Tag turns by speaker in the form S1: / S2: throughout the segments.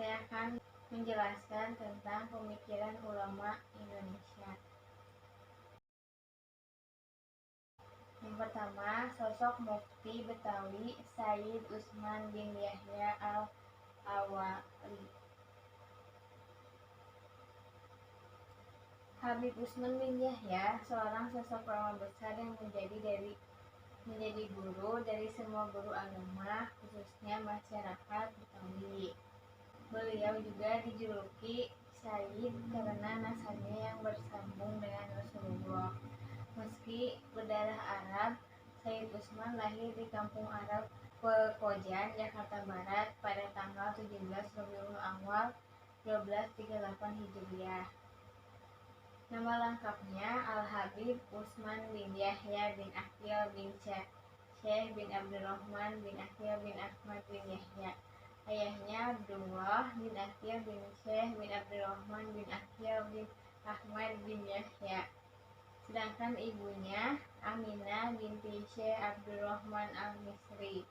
S1: Saya akan menjelaskan tentang pemikiran ulama Indonesia. Yang pertama, sosok Mufti Betawi Sayyid Utsman bin Yahya Al-Awali. Habib Utsman bin Yahya seorang sosok ulama besar yang menjadi guru dari semua guru agama, khususnya masyarakat Betawi. Beliau juga dijuluki Sayyid karena nasabnya yang bersambung dengan Rasulullah. Meski berdarah Arab, Sayyid Utsman lahir di Kampung Arab Pekojan, Jakarta Barat pada tanggal 17 Rabiul Awal 1238 Hijriah. Nama lengkapnya Al-Habib Utsman bin Yahya bin Aqil bin Syekh bin Abdurrahman bin Aqil bin Ahmad bin Yahya. Ayahnya Abdullah bin Aqil bin Syekh bin Abdurrahman bin Aqil bin Ahmad bin Yahya. Sedangkan ibunya Aminah binti Syekh Abdurrahman Al-Misri.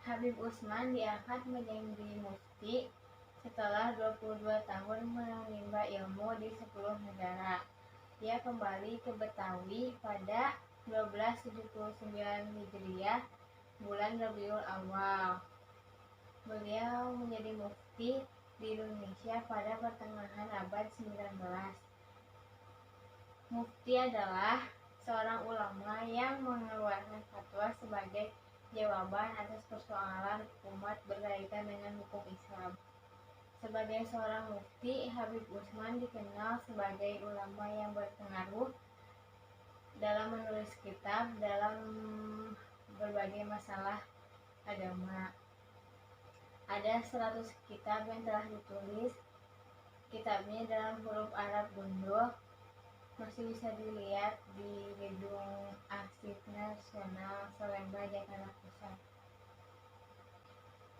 S1: Habib Utsman diangkat menjadi mufti setelah 22 tahun menimba ilmu di 10 negara. Dia kembali ke Betawi pada 1279 Hijriah bulan Rabiul Awal. Beliau menjadi mufti di Indonesia pada pertengahan abad 19. Mufti adalah seorang ulama yang mengeluarkan fatwa sebagai jawaban atas persoalan umat berkaitan dengan hukum Islam. Sebagai seorang mufti, Habib Utsman dikenal sebagai ulama yang berpengaruh dalam menulis kitab dalam berbagai masalah agama. Ada 100 kitab yang telah ditulis. Kitabnya dalam huruf Arab gundul, masih bisa dilihat di Gedung Arsip Nasional Salemba, Jakarta Pusat.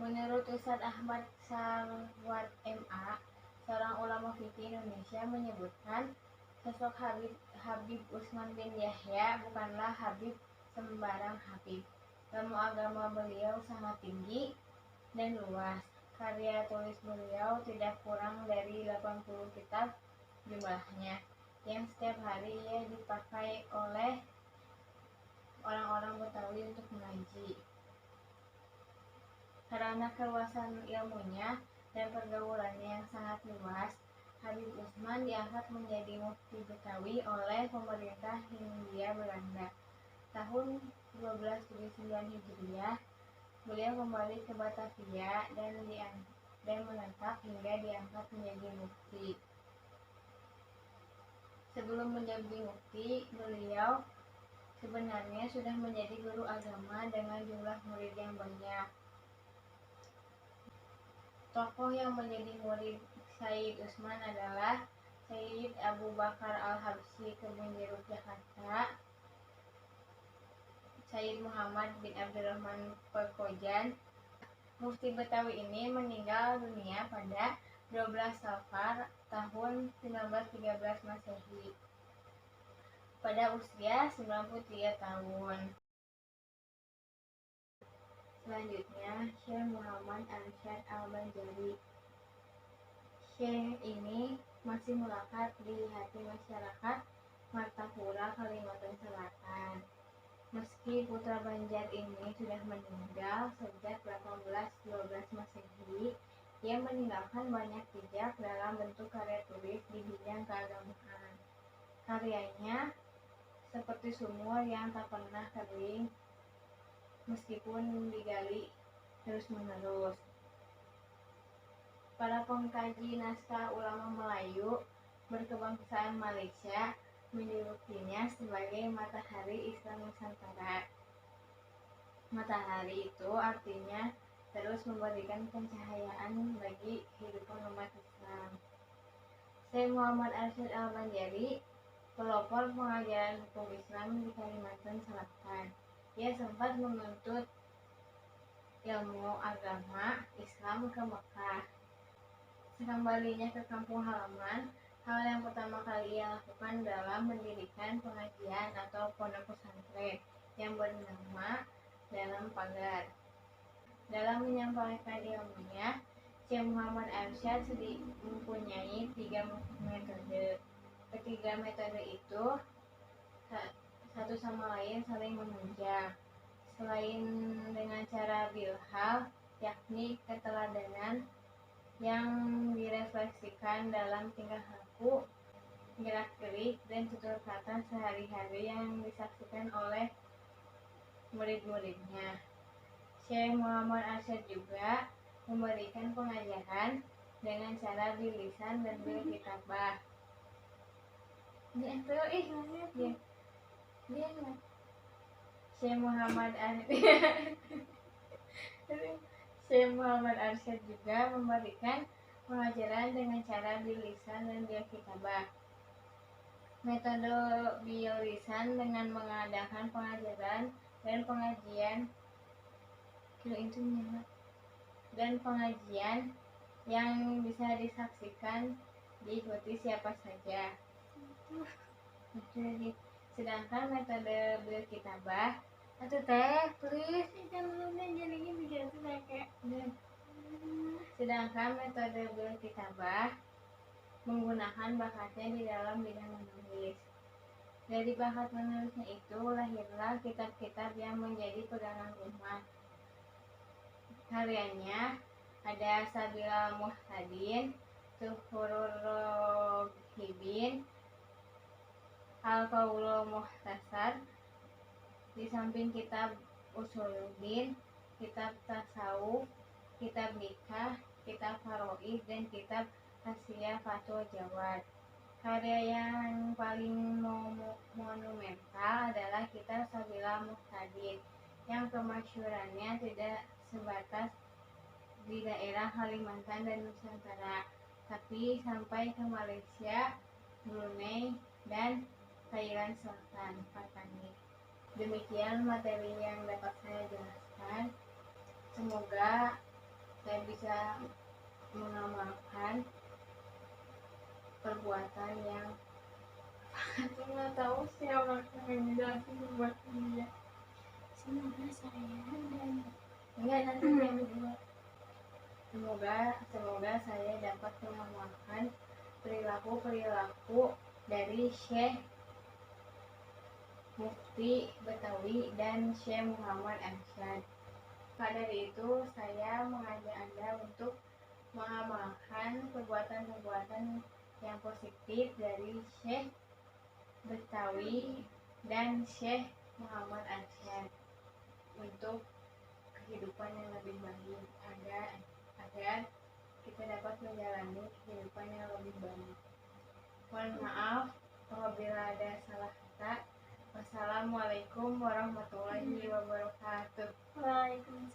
S1: Menurut Ustadz Ahmad Sarwat MA, seorang ulama fikih Indonesia, menyebutkan sosok Habib Utsman bin Yahya bukanlah Habib sembarang Habib. Ilmu agama beliau sangat tinggi dan luas. Karya tulis beliau tidak kurang dari 80 kitab jumlahnya, yang setiap hari ia dipakai oleh orang-orang Betawi untuk mengaji. Karena keluasan ilmunya dan pergaulannya yang sangat luas, Habib Utsman diangkat menjadi mufti Betawi oleh pemerintah Hindia Belanda. Tahun 1279 Hijriah, beliau kembali ke Batavia dan menetap hingga diangkat menjadi mufti. Sebelum menjadi mufti, beliau sebenarnya sudah menjadi guru agama dengan jumlah murid yang banyak. Tokoh yang menjadi murid Sayyid Utsman adalah Sayyid Abu Bakar Al-Habsyi Kebun Jeruk Jakarta, Sayyid Muhammad bin Abdurrahman Pekojan. Mufti Betawi ini meninggal dunia pada 12 Safar tahun 1913 Masehi pada usia 93 tahun. Selanjutnya, Syekh Muhammad Arsyad Al-Banjari. Syekh ini masih melekat di hati masyarakat Martapura, Kalimantan Selatan. Meski putra Banjar ini sudah meninggal sejak 1812 Masehi, ia meninggalkan banyak jejak dalam bentuk karya tulis di bidang keagamaan. Karyanya seperti sumur yang tak pernah kering meskipun digali terus-menerus. Para pengkaji naskah ulama Melayu berkebangsaan Malaysia menjulukinya sebagai Matahari Islam Nusantara. Matahari itu artinya terus memberikan pencahayaan bagi kehidupan umat Islam. Syekh Muhammad Arsyad Al-Banjari, pelopor pengajaran hukum Islam di Kalimantan Selatan. Ia sempat menuntut ilmu agama Islam ke Mekah. Sekembalinya ke kampung halaman, hal yang pertama kali ia lakukan dalam mendirikan pengajian atau pondok pesantren yang bernama Dalam Pagar. Dalam menyampaikan ilmunya, Syekh Muhammad Arsyad mempunyai 3 metode. Ketiga metode itu satu sama lain saling menunjang. Selain dengan cara bilhal, yakni keteladanan yang direfleksikan dalam tingkah laku, gerak-gerik, dan tutur kata sehari-hari yang disaksikan oleh murid-muridnya. Syekh Muhammad Arsyad juga memberikan pengajaran dengan cara bilisan dan bilkitabah. Syekh Muhammad Arsyad juga memberikan pengajaran dengan cara bilisan dan bilkitabah. Metode bilisan dengan mengadakan pengajaran dan pengajian yang bisa disaksikan diikuti siapa saja. Sedangkan metode bilkitabah menggunakan bakatnya di dalam bidang menulis. Dari bakat menulisnya itu lahirlah kitab-kitab yang menjadi pegangan umat. Karyanya ada Sabilal Muhtadin, Tuhurur Roghibin, Al-Qaulul Muhtasar. Di samping kitab Usuluddin, kitab Tasawuf, kitab Nikah, kitab Faraid, dan kitab Hasyiah Fathul Jawad. Karya yang paling monumental adalah kitab Sabilal Muhtadin, yang kemasyhurannya tidak sebatas di daerah Kalimantan dan Nusantara, tapi sampai ke Malaysia, Brunei, dan Thailand Selatan. Demikian materi yang dapat saya jelaskan. Semoga saya bisa mengamalkan perbuatan yang nggak tahu siapa yang menjelaskan perbuatan dia. Semoga saya dan enggak nanti yang kedua. Semoga saya dapat mengamalkan perilaku dari Syekh Mufti Betawi dan Syekh Muhammad Arsyad. Pada dari itu, saya mengajak Anda untuk mengamalkan perbuatan-perbuatan yang positif dari Syekh Betawi dan Syekh Muhammad Arsyad untuk kehidupan yang lebih baik, agar kita dapat menjalani kehidupan yang lebih baik. Mohon maaf apabila ada salah kata. Wassalamualaikum warahmatullahi wabarakatuh. Waalaikumsalam.